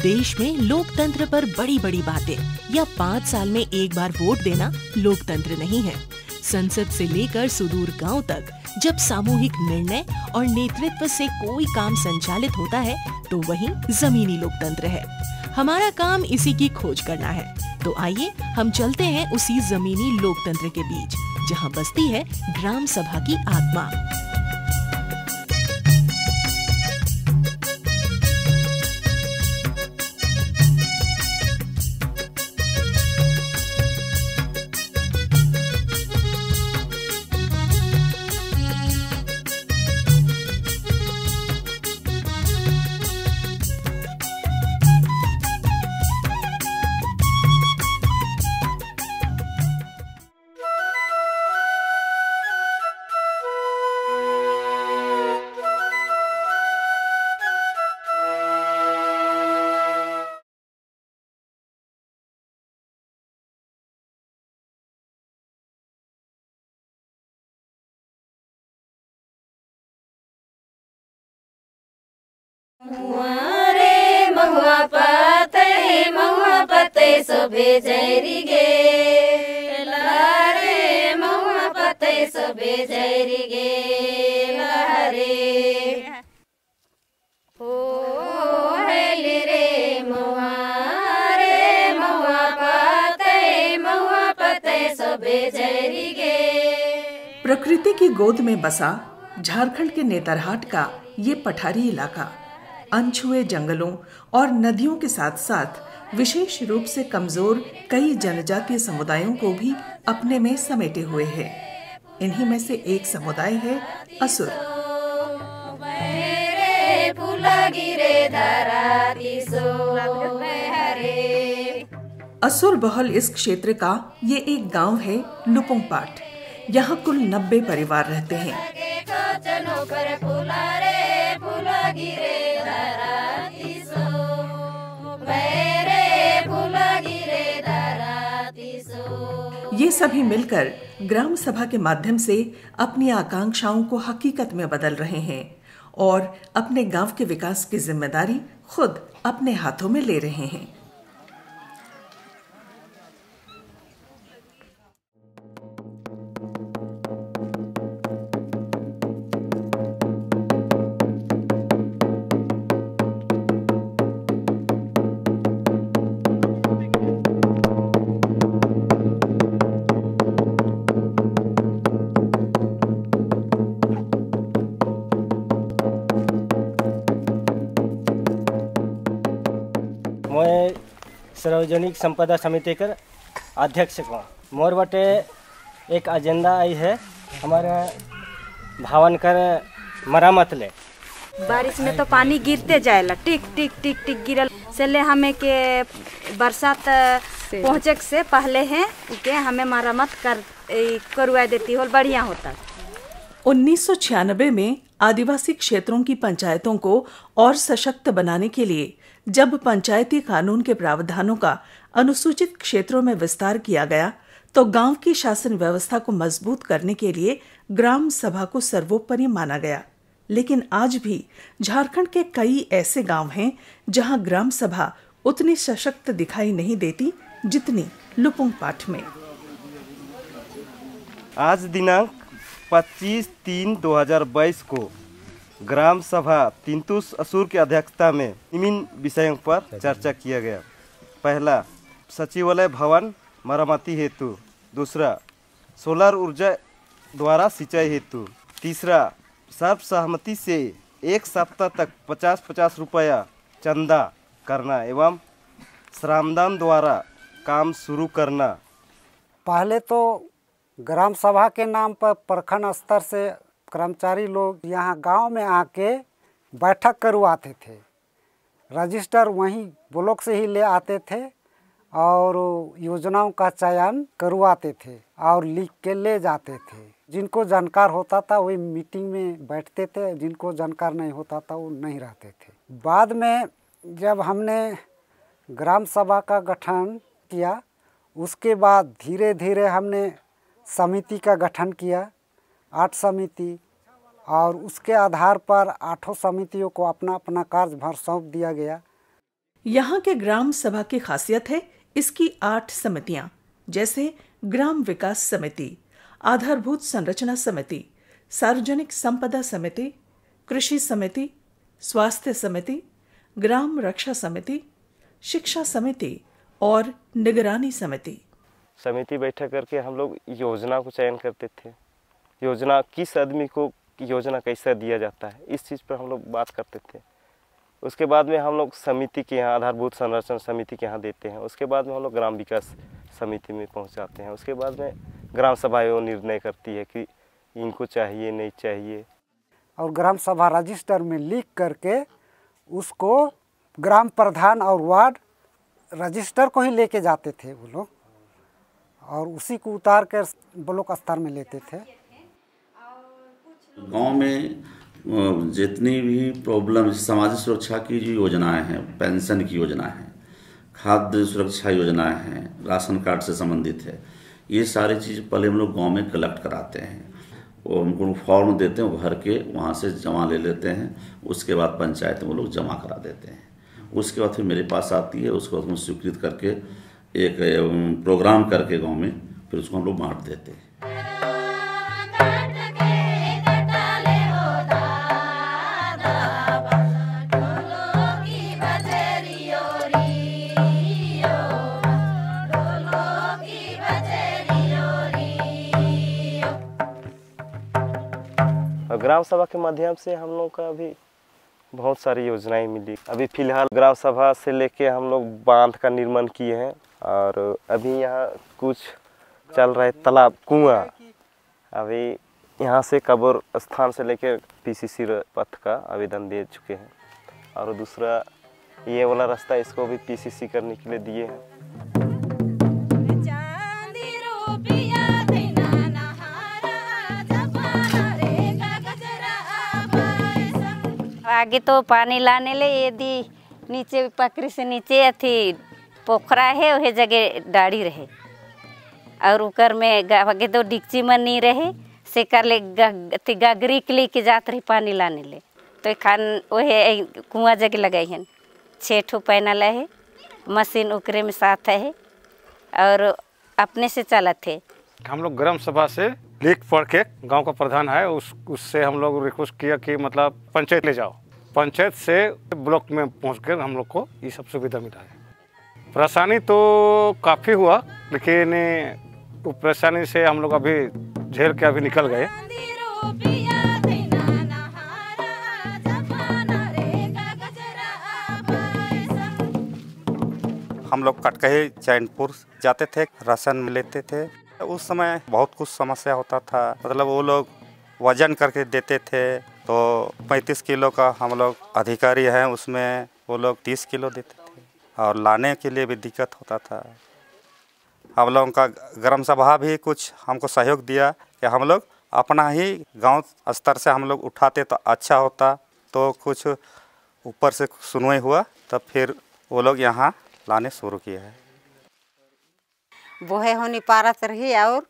देश में लोकतंत्र पर बड़ी बड़ी बातें या 5 साल में एक बार वोट देना लोकतंत्र नहीं है। संसद से लेकर सुदूर गांव तक जब सामूहिक निर्णय और नेतृत्व से कोई काम संचालित होता है तो वही जमीनी लोकतंत्र है। हमारा काम इसी की खोज करना है। तो आइए हम चलते हैं उसी जमीनी लोकतंत्र के बीच जहां बसती है ग्राम सभा की आत्मा। महुआ पते सोबे जैरी गे लारे महुआ पते सोबे जैरी गे लारे ओ हेली रे महुआ पते सोबे जैरी गे। प्रकृति की गोद में बसा झारखंड के नेतरहाट का ये पठारी इलाका अनछुए जंगलों और नदियों के साथ साथ विशेष रूप से कमजोर कई जनजातीय समुदायों को भी अपने में समेटे हुए है। इन्हीं में से एक समुदाय है असुर। असुर बहुल इस क्षेत्र का ये एक गांव है लुपुंगपाट। यहाँ कुल 90 परिवार रहते हैं। ये सभी मिलकर ग्राम सभा के माध्यम से अपनी आकांक्षाओं को हकीकत में बदल रहे हैं और अपने गांव के विकास की जिम्मेदारी खुद अपने हाथों में ले रहे हैं। मैं सार्वजनिक संपदा समिति का अध्यक्ष हूँ। मोर बटे एक एजेंडा आई है हमारे भवन कर मरम्मत ले। बारिश में तो पानी गिरते जाएला टिक टिक टिक टिक गिरल से ले हमें के बरसात पहुँचे से पहले है के हमें मरम्मत करवा देती हो बढ़िया होता। 1996 में आदिवासी क्षेत्रों की पंचायतों को और सशक्त बनाने के लिए जब पंचायती कानून के प्रावधानों का अनुसूचित क्षेत्रों में विस्तार किया गया तो गांव की शासन व्यवस्था को मजबूत करने के लिए ग्राम सभा को सर्वोपरि माना गया। लेकिन आज भी झारखंड के कई ऐसे गांव हैं जहां ग्राम सभा उतनी सशक्त दिखाई नहीं देती जितनी लुपुंगपाट में। आज दिनांक 25/3/2022 को ग्राम सभा तिंतुस असुर की अध्यक्षता में निम्न विषयों पर चर्चा किया गया। पहला, सचिवालय भवन मरम्मती हेतु। दूसरा, सोलर ऊर्जा द्वारा सिंचाई हेतु। तीसरा, सर्वसहमति से एक सप्ताह तक 50-50 रुपया चंदा करना एवं श्रमदान द्वारा काम शुरू करना। पहले तो ग्राम सभा के नाम पर प्रखंड स्तर से कर्मचारी लोग यहाँ गांव में आके बैठक करवाते थे। रजिस्टर वहीं ब्लॉक से ही ले आते थे और योजनाओं का चयन करवाते थे और लिख के ले जाते थे। जिनको जानकार होता था वही मीटिंग में बैठते थे, जिनको जानकार नहीं होता था वो नहीं रहते थे। बाद में जब हमने ग्राम सभा का गठन किया उसके बाद धीरे धीरे हमने समिति का गठन किया, 8 समिति, और उसके आधार पर 8 समितियों को अपना अपना कार्यभार सौंप दिया गया। यहाँ के ग्राम सभा की खासियत है इसकी 8 समितियां, जैसे ग्राम विकास समिति, आधारभूत संरचना समिति, सार्वजनिक संपदा समिति, कृषि समिति, स्वास्थ्य समिति, ग्राम रक्षा समिति, शिक्षा समिति और निगरानी समिति। समिति बैठक करके हम लोग योजना को चयन करते थे। योजना किस आदमी को योजना कैसा दिया जाता है, इस चीज़ पर हम लोग बात करते थे। उसके बाद में हम लोग समिति के यहाँ, आधारभूत संरचना समिति के यहाँ देते हैं। उसके बाद में हम लोग ग्राम विकास समिति में पहुँचाते हैं। उसके बाद में ग्राम सभा वो निर्णय करती है कि इनको चाहिए नहीं चाहिए। और ग्राम सभा रजिस्टर में लिख करके उसको ग्राम प्रधान और वार्ड रजिस्टर को ही लेके जाते थे वो लोग, और उसी को उतार कर ब्लॉक स्तर में लेते थे। गांव में जितनी भी प्रॉब्लम, सामाजिक सुरक्षा की जो योजनाएं हैं, पेंशन की योजना है, खाद्य सुरक्षा योजनाएं हैं, राशन कार्ड से संबंधित है, ये सारी चीज़ पहले हम लोग गांव में कलेक्ट कराते हैं। वो उनको फॉर्म देते हैं, वो भर के वहाँ से जमा ले लेते हैं। उसके बाद पंचायत में वो लोग जमा करा देते हैं। उसके बाद फिर मेरे पास आती है, उसको हम स्वीकृत करके एक प्रोग्राम करके गांव में फिर उसको हम लोग बांट देते हैं। ग्राम सभा के माध्यम से हम लोग का भी बहुत सारी योजनाएं मिली। अभी फिलहाल ग्राम सभा से लेके हम लोग बांध का निर्माण किए हैं, और अभी यहाँ कुछ चल रहा है तालाब, कुआं। अभी यहाँ से कब्र स्थान से लेके पीसीसी पथ का आवेदन दे चुके हैं, और दूसरा ये वाला रास्ता इसको भी पीसीसी करने के लिए दिए हैं। आगे तो पानी लाने ले यदि नीचे पकड़ी से नीचे अथी पोखरा है, वही जगह डाड़ी रहे, और उकर में आगे तो डिक्ची में नहीं रहे से कर ले गगरी के लेके जात रही पानी लाने ले। तो खान वही कुआं जगह लगाई है, 6 ठो पैनल है, मशीन उकरे में साथ है, और अपने से चला थे। हम लोग ग्राम सभा से लिख पढ़ के, गांव का प्रधान है उससे हम लोग रिक्वेस्ट किया कि मतलब पंचायत ले जाओ, पंचायत से ब्लॉक में पहुंचकर हम लोग को ये सब सुविधा मिला है। परेशानी तो काफ़ी हुआ, लेकिन वो परेशानी से हम लोग अभी झेल के अभी निकल गए। हम लोग कटकही चैनपुर जाते थे, राशन लेते थे। उस समय बहुत कुछ समस्या होता था, मतलब वो लोग वजन करके देते थे, तो 35 किलो का हम लोग अधिकारी हैं, उसमें वो लोग 30 किलो देते थे, और लाने के लिए भी दिक्कत होता था। हम लोगों का ग्राम सभा भी कुछ हमको सहयोग दिया कि हम लोग अपना ही गांव स्तर से हम लोग उठाते तो अच्छा होता, तो कुछ ऊपर से सुनवाई हुआ, तब फिर वो लोग यहाँ लाने शुरू किया है। बोहे होनी पारत रही और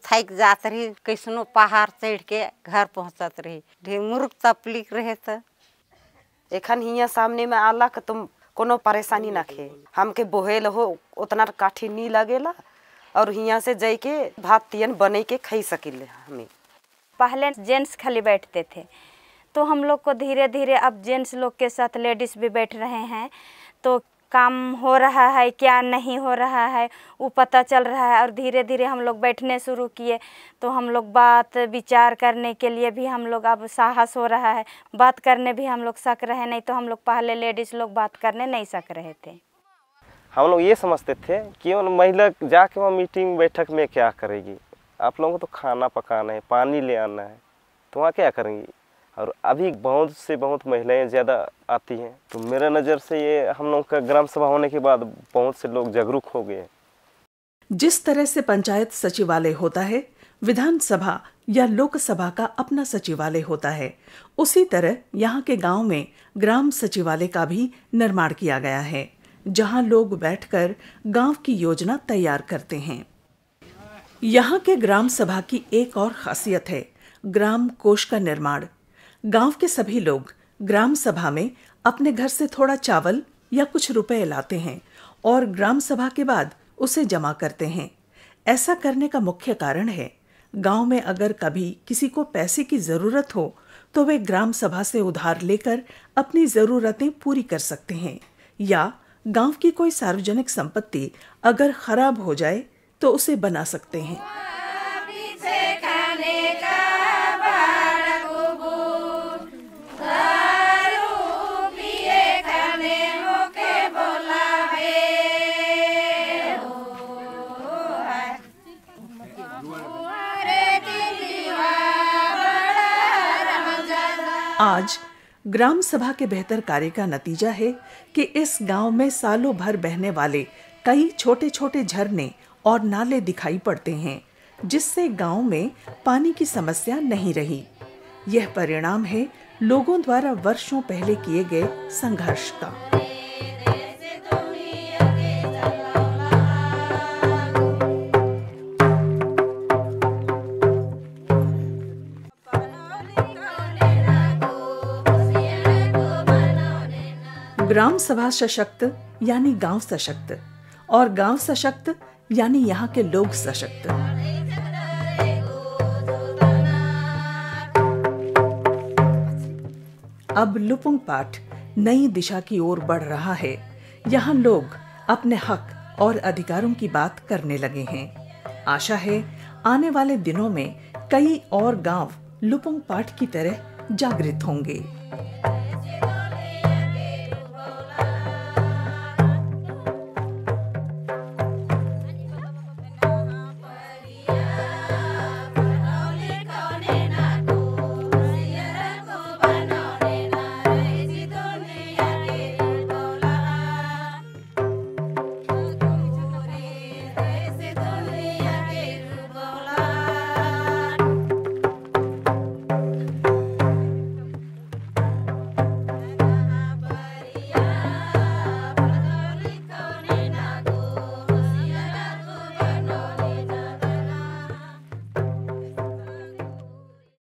थक जात रही, कैसनो पहाड़ चढ़ के घर पहुँचत रही, ढेर मुर्ख तपलीक रहे। तो एखन हियाँ सामने में आला के तुम कोनो परेशानी ना खे, हमके बोहेल हो उतना काठी नहीं लगेला, और हियाँ से जाई के भात तियन बने के खाई सकिले। हमें पहले जेंट्स खाली बैठते थे, तो हम लोग को धीरे धीरे अब जेंट्स लोग के साथ लेडीज़ भी बैठ रहे हैं, तो काम हो रहा है क्या नहीं हो रहा है वो पता चल रहा है, और धीरे धीरे हम लोग बैठने शुरू किए, तो हम लोग बात विचार करने के लिए भी हम लोग अब साहस हो रहा है, बात करने भी हम लोग सक रहे, नहीं तो हम लोग पहले लेडीज़ लोग बात करने नहीं सक रहे थे। हम लोग ये समझते थे कि महिला जाके वहाँ मीटिंग बैठक में क्या करेगी, आप लोगों को तो खाना पकाना है, पानी ले आना है, तो वहाँ क्या करेंगी। और अभी बहुत से बहुत महिलाएं ज़्यादा आती हैं, तो मेरा नज़र से ये हम लोग का ग्राम सभा होने के बाद बहुत से लोग जागरूक हो गए। जिस तरह से पंचायत सचिवालय होता है, विधानसभा या लोकसभा का अपना सचिवालय होता है, उसी तरह यहाँ के गांव में ग्राम सचिवालय का भी निर्माण किया गया है, जहाँ लोग बैठकर गांव की योजना तैयार करते हैं। यहाँ के ग्राम सभा की एक और खासियत है ग्राम कोष का निर्माण। गांव के सभी लोग ग्राम सभा में अपने घर से थोड़ा चावल या कुछ रुपए लाते हैं और ग्राम सभा के बाद उसे जमा करते हैं। ऐसा करने का मुख्य कारण है, गांव में अगर कभी किसी को पैसे की जरूरत हो तो वे ग्राम सभा से उधार लेकर अपनी जरूरतें पूरी कर सकते हैं, या गांव की कोई सार्वजनिक संपत्ति अगर खराब हो जाए तो उसे बना सकते हैं। आज ग्राम सभा के बेहतर कार्य का नतीजा है कि इस गांव में सालों भर बहने वाले कई छोटे छोटे झरने और नाले दिखाई पड़ते हैं, जिससे गांव में पानी की समस्या नहीं रही। यह परिणाम है लोगों द्वारा वर्षों पहले किए गए संघर्ष का। ग्राम सभा सशक्त यानी गांव सशक्त, और गांव सशक्त यानी यहाँ के लोग सशक्त। अब लुपुंग पाठ नई दिशा की ओर बढ़ रहा है। यहाँ लोग अपने हक और अधिकारों की बात करने लगे हैं। आशा है आने वाले दिनों में कई और गांव लुपुंग पाठ की तरह जागृत होंगे।